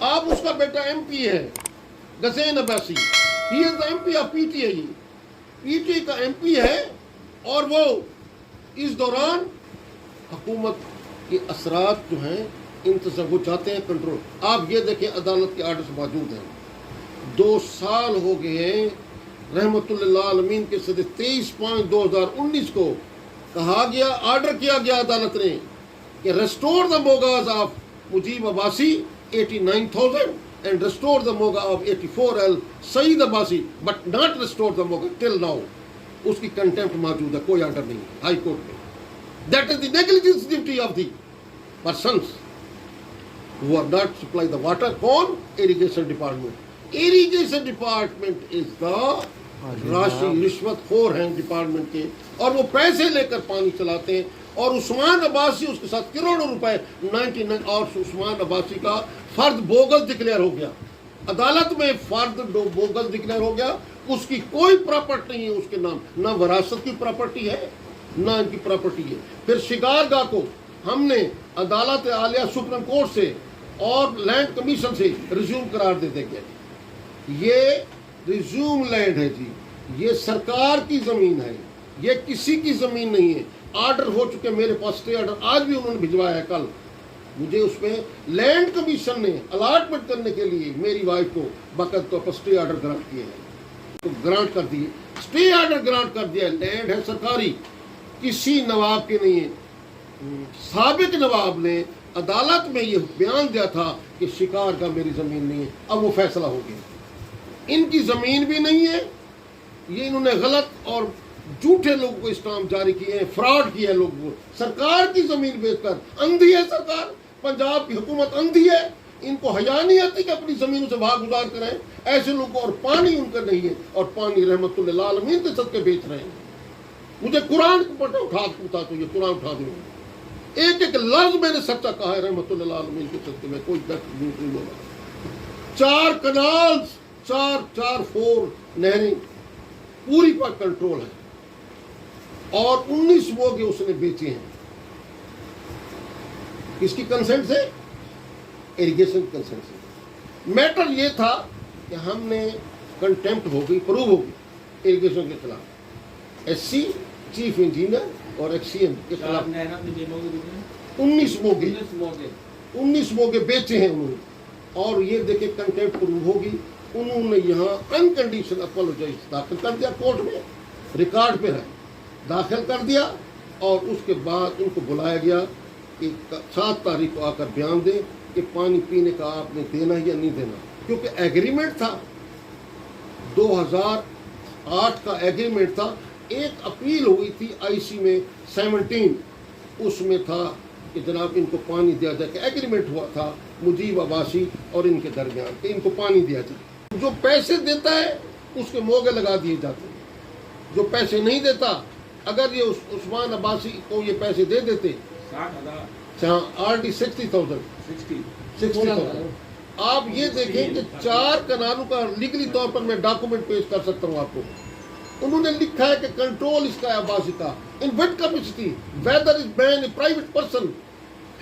آپ اس کا بیٹا M P ہے Ghazin Abbasi, he is the M P of P T I, P T I کا M P ہے, اور وہ اس دوران حکومت کے اثرات جو ہیں ان سے وہ چاہتے ہیں کنٹرول. آپ یہ دیکھیں عدالت کے آرڈرز موجود ہیں, 2 سال ہو گئے ہیں رحمت اللہ عالمین کے صدر 23/2019 کو کہا گیا, آرڈر کیا گیا عدالت نے کہ ریسٹور دا موگاز of Mujeeb Abbasi 89,000 and restore the موگا of 84L Saeed Abbasi, but not restore the موگا ٹل ناؤ. اس کی کنٹمپٹ موجود ہے, کوئی آرڈر نہیں ہے ہائی کورٹ میں. That is the negligence duty of the persons who are not supply the water. کون؟ Irrigation department. Irrigation department is the رشوت خور ہیں ڈپارٹمنٹ کے, اور وہ پیسے لے کر پانی چلاتے ہیں. اور عثمان عباسی اس کے ساتھ کروڑوں روپے 99, اور عثمان عباسی کا فرد بوگس ڈکلیئر ہو گیا عدالت میں, فرد بوگس ڈکلیئر ہو گیا. اس کی کوئی پراپرٹی نہیں ہے اس کے نام, نہ وراثت کی پراپرٹی ہے نہ ان کی پراپرٹی ہے. پھر شکار گاہ کو ہم نے عدالت عالیہ سپریم کورٹ سے اور لینڈ کمیشن سے ریزیوم قرار دے دیں گے. یہ ریزیوم لینڈ ہے جی, یہ سرکار کی زمین ہے, یہ کسی کی زمین نہیں ہے. آرڈر ہو چکے میرے پاس, اسٹے آرڈر آج بھی انہوں نے بھجوایا ہے. کل مجھے اس میں لینڈ کمیشن نے الاٹمنٹ کرنے کے لیے میری وائف کو باقاعدہ طور پر اسٹے آرڈر گرانٹ کیے ہیں, تو گرانٹ کر دیے, اسٹے آرڈر گرانٹ کر دیا. لینڈ ہے سرکاری, کسی نواب کے نہیں ہے. سابق نواب نے عدالت میں یہ بیان دیا تھا کہ شکار کا میری زمین نہیں ہے. اب وہ فیصلہ ہو گیا, ان کی زمین بھی نہیں ہے. یہ انہوں نے غلط اور جھوٹے لوگوں کو اسٹامپ جاری کیے ہیں, فراڈ کیا ہے لوگوں کو. سرکار کی زمین بیچ کر, اندھی ہے سرکار, پنجاب کی حکومت اندھی ہے, ان کو حیا نہیں آتی کہ اپنی زمینوں سے بھاگزار کریں ایسے لوگوں. اور پانی ان کا نہیں ہے, اور پانی رحمت اللہ عالمین کے صدقے بیچ رہے ہیں. مجھے قرآن کو پڑھنا اٹھا تو یہ قرآن اٹھا دوں, ایک ایک لفظ میں نے سچا کہا ہے رحمت اللہ عالمین کے صدقے میں, کوئی جھوٹ نہیں بولا. 4 کنالز, 4 نہریں پوری پر کنٹرول ہے, اور 19 موگے اس نے بیچے ہیں. کس کی کنسنٹ سے؟ اریگیشن کنسنٹ سے. میٹر یہ تھا کہ ہم نے کنٹمپٹ ہو گئی, پروو ہو گئی اریگیشن کے خلاف. ایس سی چیف انجینئر اور ایکس سی ایم کے خلاف 19 موگے بیچے ہیں انہوں نے. اور یہ دیکھیں کنٹمپٹ پروو ہوگی. انہوں نے یہاں انکنڈیشنل اپولوجائز داخل کر دیا کورٹ میں, ریکارڈ پہ ہے, داخل کر دیا. اور اس کے بعد ان کو بلایا گیا کہ 7 تاریخ کو آ کر بیان دیں کہ پانی پینے کا آپ نے دینا یا نہیں دینا, کیونکہ ایگریمنٹ تھا 2008 کا ایگریمنٹ تھا. ایک اپیل ہوئی تھی آئی سی میں 17, اس میں تھا کہ جناب ان کو پانی دیا جائے, کہ ایگریمنٹ ہوا تھا مجیب عباسی اور ان کے درمیان کہ ان کو پانی دیا جائے. جو پیسے دیتا ہے اس کے موگے لگا دیے جاتے ہیں, جو پیسے نہیں دیتا, اگر یہ عثمان عباسی کو یہ پیسے دے دیتے 60,000 آر ڈی 60,000. آپ یہ دیکھیں کہ 4 کنالوں کا لیگلی طور پر میں ڈاکومنٹ پیش کر سکتا ہوں آپ کو. انہوں نے لکھا ہے کہ کنٹرول اس کا ہے عباسی کا, in what capacity, whether is man a private person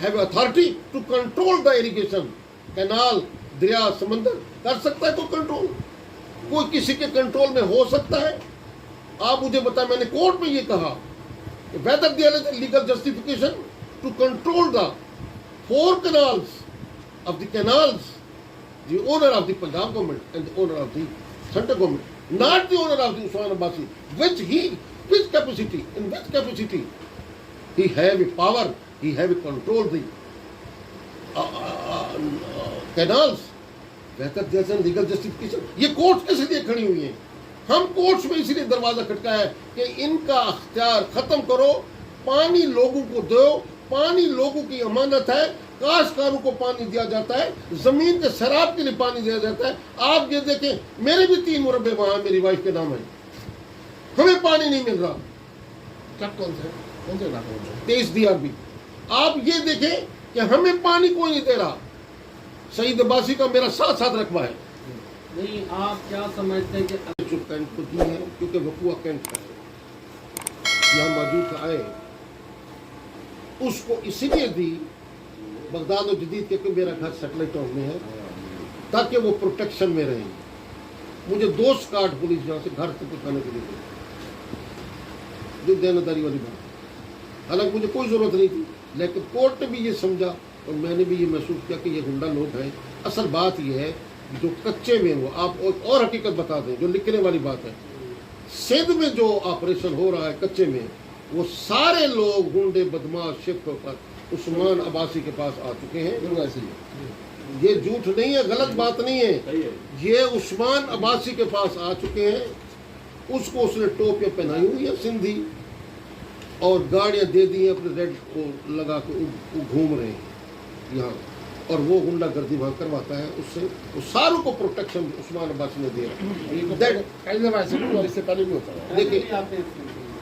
have authority to control the irrigation. Canal, دریا, سمندر کر سکتا ہے تو کنٹرول, کوئی کسی کے کنٹرول میں ہو سکتا ہے؟ آپ مجھے بتائیں. میں نے کورٹ میں یہ کہا کہ whether there is a legal justification to control the 4 canals of the canals, the owner of the Punjab government and the owner of the central government, not the owner of the Usman Abbasi, which capacity, in which capacity he have a power, he have a control the canals, whether there is a legal justification. یہ court کس لیے کھڑی ہوئی ہیں؟ ہم courts میں اسی لیے دروازہ کھٹکا ہے کہ ان کا اختیار ختم کرو, پانی لوگوں کو دو, پانی لوگوں کی امانت ہے, کاشتکاروں کو پانی دیا جاتا ہے, زمین کے سیراب کے لیے پانی دیا جاتا ہے. آپ یہ دیکھیں, میرے بھی 3 مربع وہاں میری وائف کے نام ہیں, ہمیں پانی نہیں مل رہا. کون سے 23 DRB. آپ یہ دیکھیں کہ ہمیں پانی کوئی نہیں دے رہا. سعید عباسی کا میرا ساتھ رقبہ ہے. نہیں, آپ کیا سمجھتے ہیں کہ جو کینٹ کو دی ہے, کیونکہ وقوع کینٹ کا ہے, یہاں موجود آئے, اس کو اسی لیے دی بغداد و جدید کے, کہ میرا گھر سیٹلائٹ ٹاؤن میں ہے, ताकि वो प्रोटेक्शन में रहें। मुझे 2 स्काट पुलिस यहाँ से घर तक पहुँचाने के लिए जो देनदारी वाली बात, हालांकि मुझे कोई ज़रूरत नहीं थी, लेकिन कोर्ट ने भी ये समझा और मैंने भी ये महसूस किया कि ये गुंडा लोग हैं। असल बात ये है जो कच्चे में वो आप और हकीकत बता दें जो लिखने वाली बात है, सिंध में जो ऑपरेशन हो रहा है कच्चे में, वो सारे लोग गुंडे बदमाश शिफ्ट होकर उस्मान अब्बासी के पास आ चुके हैं। ये झूठ नहीं है, गलत बात नहीं है, ये उस्मान अब्बासी के पास आ चुके हैं। उसको उसने टोपियां पहनाई हुई है सिंधी और गाड़ियां दे दी हैं अपने रेड को लगा के वो घूम रहे हैं यहाँ, और वो गुंडागर्दी वहाँ करवाता है उससे, वो सारों को प्रोटेक्शन उस्मान अब्बासी ने दिया। इससे पहले भी होता है।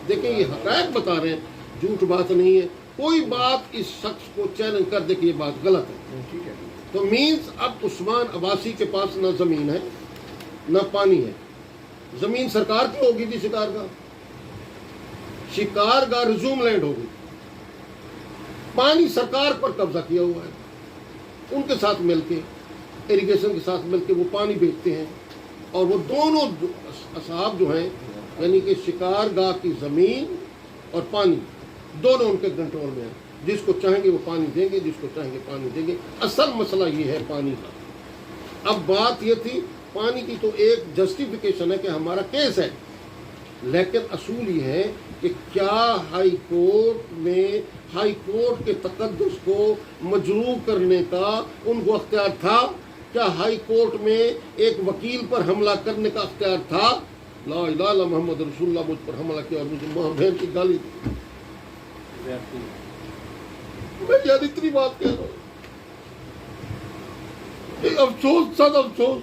देखिए ये हक़ायक़ बता रहे हैं, झूठ बात नहीं है। कोई बात इस शख्स को चैलेंज कर दे कि ये बात गलत है, तो मीन्स अब उस्मान अब्बासी के पास ना ज़मीन है ना पानी है। ज़मीन सरकार की होगी थी, शिकार का रिज्यूम लैंड होगी, पानी सरकार पर कब्जा किया हुआ है। उनके साथ मिलके इरिगेशन के साथ मिलके वो पानी बेचते हैं, और वो दोनों असहाब जो हैं यानी कि शिकारगाह की ज़मीन और पानी दोनों उनके कंट्रोल में है। जिसको चाहेंगे वो पानी देंगे, जिसको चाहेंगे पानी देंगे। असल मसला ये है पानी का। अब बात ये थी, पानी की तो एक जस्टिफिकेशन है कि हमारा केस है, लेकिन असूल ये है कि क्या हाई कोर्ट के तकद्दुस को मजरूह करने का उनको अख्तियार था? क्या हाई कोर्ट में एक वकील पर हमला करने का अख्तियार था? ला इलाहा इल्लल्लाह मोहम्मद रसूलुल्लाह मुझ पर हमला किया और मुझे माँ बहन की गाली दी। मैं यार इतनी बात कह रहा हूँ, अफसोस, सद अफसोस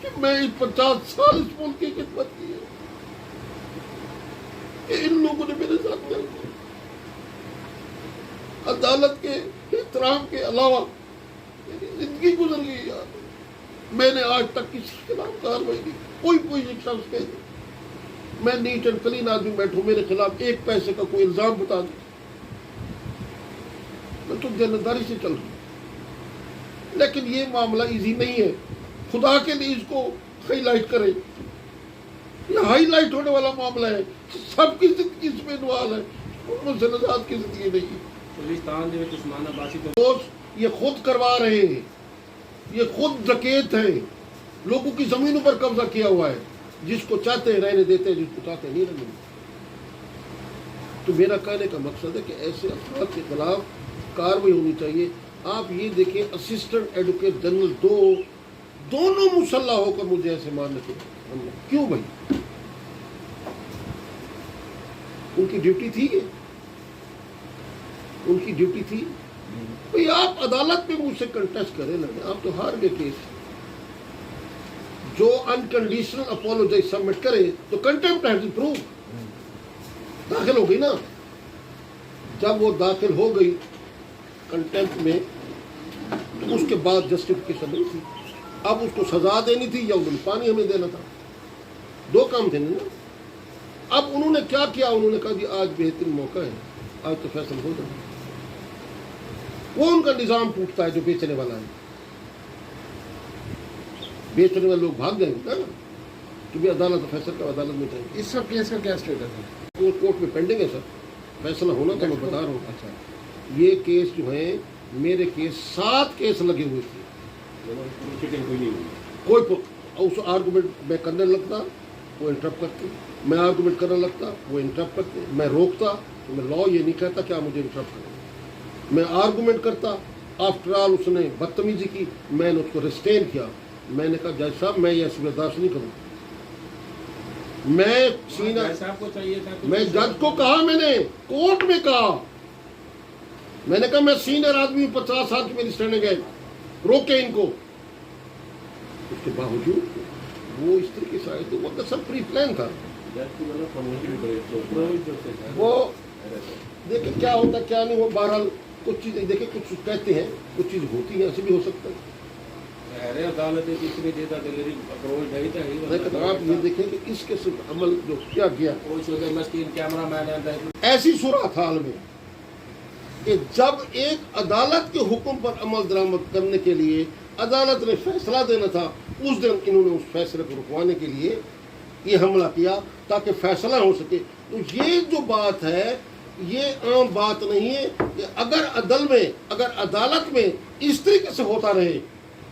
कि मैं 50 साल इस मुल्क की खिदमत की है कि इन लोगों ने मेरे साथ क्या किया। अदालत के एहतराम के अलावा मेरी जिंदगी गुजर गई यार। मैंने आज तक किसी के खिलाफ कार्रवाई नहीं, कोई शख्स कह दे मैं नीट एंड क्लीन आदमी बैठूं, मेरे खिलाफ 1 पैसे का कोई इल्जाम बता दे, मैं तो जिम्मेदारी से चल रहा हूं। लेकिन ये मामला इजी नहीं है, खुदा के लिए इसको हाईलाइट करें। ये हाईलाइट होने वाला मामला है, सबकी जिंदगी इसमें इन्वॉल्व है, मुझसे नजात की जिंदगी नहीं। ये खुद करवा रहे हैं, ये खुद डकैत हैं, लोगों की जमीनों पर कब्जा किया हुआ है। जिसको चाहते हैं रहने देते हैं, जिसको चाहते नहीं रहने देते। तो मेरा कहने का मकसद है कि ऐसे अफराद के खिलाफ कार्रवाई होनी चाहिए। आप ये देखें, असिस्टेंट एडवोकेट जनरल दोनों मुसल्ला होकर मुझे ऐसे मारने के क्यों भाई? उनकी ड्यूटी थी, उनकी ड्यूटी थी भाई। आप अदालत में मुझसे कंटेस्ट करें लगे, आप तो हार गए केस। जो अनकंडीशनल अपोलोजाइज सबमिट करे तो कंटेम्प्ट हैज बीन प्रूव दाखिल हो गई ना। जब वो दाखिल हो गई कंटेम्प्ट में, तो उसके बाद जस्टिफिकेशन नहीं थी। अब उसको सजा देनी थी या उन्होंने पानी हमें देना था, 2 काम थे ना। अब उन्होंने क्या किया, उन्होंने कहा जी आज बेहतरीन मौका है, आज तो फैसला हो जाए। वो उनका निजाम टूटता है जो बेचने वाला है। बेचने वाले लोग भाग जाएंगे ना कि भी अदालत फैसला का अदालत में जाएंगे। इस सब केस का क्या स्टेटस है? वो कोर्ट में पेंडिंग है सर, फैसला होना तो मैं बता रहा हूँ। अच्छा, ये केस जो है, मेरे केस 7 केस लगे हुए थे, कोई उस आर्गूमेंट मैं करने लगता वो इंटरप्ट करते, मैं आर्गूमेंट करने लगता वो इंटरप्ट करते, मैं रोकता तो मैं लॉ ये नहीं कहता क्या मुझे इंटरप्ट करें, मैं आर्गूमेंट करता। आफ्टर ऑल उसने बदतमीजी की, मैंने उसको रिस्टेन किया। मैंने कहा जज साहब मैं ये बर्दाश्त नहीं करूँ। मैं सीना मैं जज को कहा, मैंने कोर्ट में कहा, मैंने कहा मैं सीनियर आदमी 50 साल की मेरी स्टैंडिंग है, रोके इनको। उसके बावजूद वो इस तरीके से आए थे, वो तो सब प्री प्लान था। वो देखिए क्या होता क्या नहीं, वो बहरहाल कुछ चीज़ें देखिए, कुछ कहते हैं, कुछ चीज़ होती है, ऐसे भी हो सकता है। लेकिन आप ये देखें कि इस किस्म का अमल जो किया गया, ऐसी सूरत हाल में कि जब एक अदालत के हुक्म पर अमल दरामद करने के लिए अदालत ने फैसला देना था, उस दिन इन्होंने उस फैसले को रुकवाने के लिए ये हमला किया ताकि फैसला हो सके। तो ये जो बात है ये आम बात नहीं है कि अगर अदालत में इस तरीके से होता रहे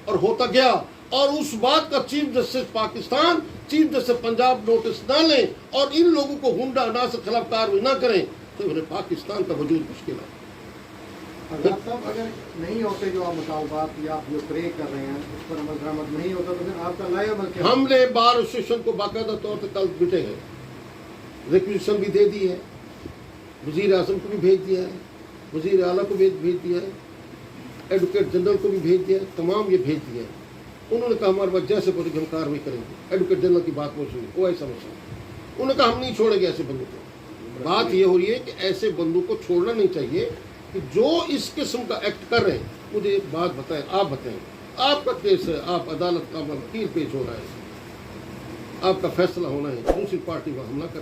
और होता गया और उस बात का chief justice Pakistan, chief justice Punjab notice ना लें और इन लोगों को हुंडा अनाज के खिलाफ कार्रवाई ना करें तो फिर पाकिस्तान का वजूद मुश्किल है। आजाद साहब, अगर नहीं होते जो आप मुतालबात या आप जो प्रे कर रहे हैं उस पर अमल दरामद नहीं होता तो फिर आपका लाएअमल क्या? हमने बार एसोसिएशन को बाकायदा तौर पर कल मिटे हैं, रिक्वेजिशन भी दे दी है, वजीर आजम को भी भेज दिया है, वजीर आला को भेज दिया है, एडवोकेट जनरल को भी भेज दिया है, तमाम ये भेज दिया है। उन्होंने कहा हमारे पास जैसे पड़ेगी हम कार्रवाई करेंगे। एडवोकेट जनरल की बात वो सुनी, वो ऐसा मसला, उन्होंने कहा हम नहीं छोड़ेंगे ऐसे बंदों को। बात ये हो रही है कि ऐसे बंदों को छोड़ना नहीं चाहिए कि जो इस किस्म का एक्ट कर रहे हैं। मुझे एक बात बताएं, आप बताएं, आपका केस है, आप अदालत का वकील पेश हो रहा है, आपका फैसला होना है, दूसरी पार्टी पर हमला कर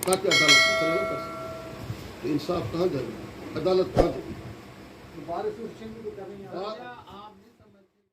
ताकि अदालत फैसला न कर सके, तो इंसाफ कहाँ जाएगा, अदालत कहाँ जाएगी? बार एसोसिएशन भी तो कर रही है। बात-